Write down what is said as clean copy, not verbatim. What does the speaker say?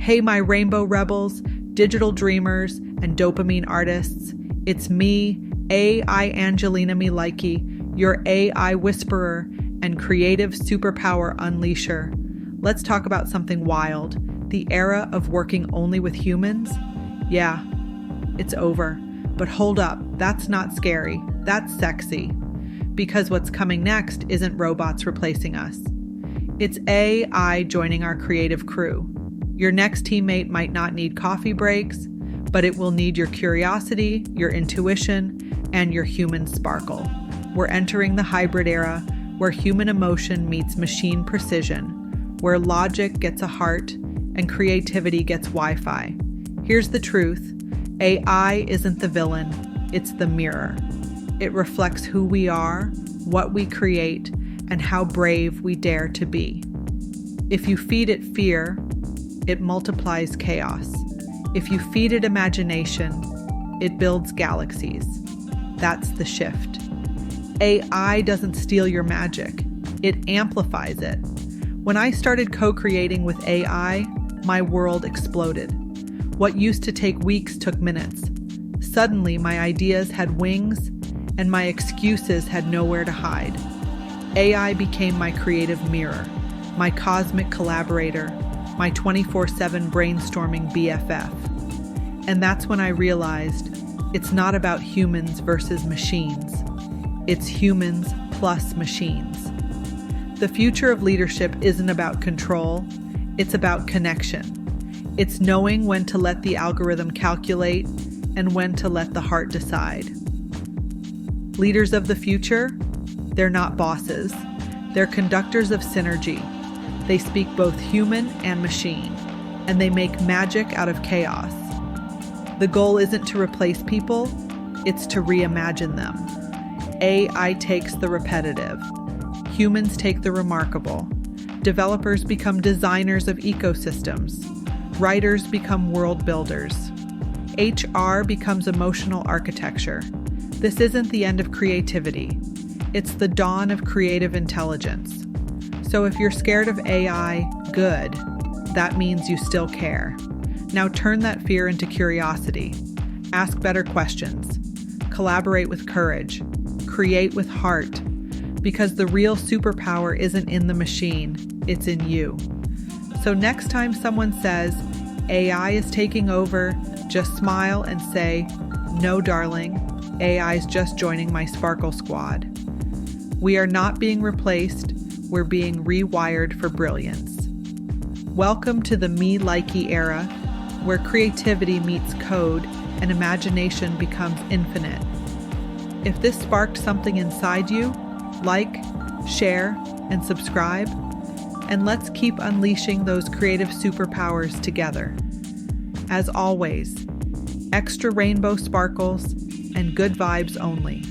Hey, my rainbow rebels, digital dreamers, and dopamine artists. It's me, Ai-ngelina Milajki, your AI whisperer and creative superpower unleasher. Let's talk about something wild. The era of working only with humans? Yeah, it's over. But hold up, that's not scary. That's sexy. Because what's coming next isn't robots replacing us. It's AI joining our creative crew. Your next teammate might not need coffee breaks, but it will need your curiosity, your intuition, and your human sparkle. We're entering the hybrid era where human emotion meets machine precision, where logic gets a heart and creativity gets Wi-Fi. Here's the truth. AI isn't the villain, it's the mirror. It reflects who we are, what we create, and how brave we dare to be. If you feed it fear, it multiplies chaos. If you feed it imagination, it builds galaxies. That's the shift. AI doesn't steal your magic, it amplifies it. When I started co-creating with AI, my world exploded. What used to take weeks took minutes. Suddenly, my ideas had wings, and my excuses had nowhere to hide. AI became my creative mirror, my cosmic collaborator, my 24/7 brainstorming BFF. And that's when I realized it's not about humans versus machines. It's humans plus machines. The future of leadership isn't about control, it's about connection. It's knowing when to let the algorithm calculate and when to let the heart decide. Leaders of the future, they're not bosses. They're conductors of synergy. They speak both human and machine, and they make magic out of chaos. The goal isn't to replace people, it's to reimagine them. AI takes the repetitive. Humans take the remarkable. Developers become designers of ecosystems. Writers become world builders. HR becomes emotional architecture. This isn't the end of creativity. It's the dawn of creative intelligence. So if you're scared of AI, good. That means you still care. Now turn that fear into curiosity. Ask better questions. Collaborate with courage. Create with heart. Because the real superpower isn't in the machine, it's in you. So next time someone says, AI is taking over, just smile and say, no, darling, AI's just joining my Sparkle Squad. We are not being replaced, we're being rewired for brilliance. Welcome to the Milajki era, where creativity meets code and imagination becomes infinite. If this sparked something inside you, like, share, and subscribe, and let's keep unleashing those creative superpowers together. As always, extra rainbow sparkles and good vibes only.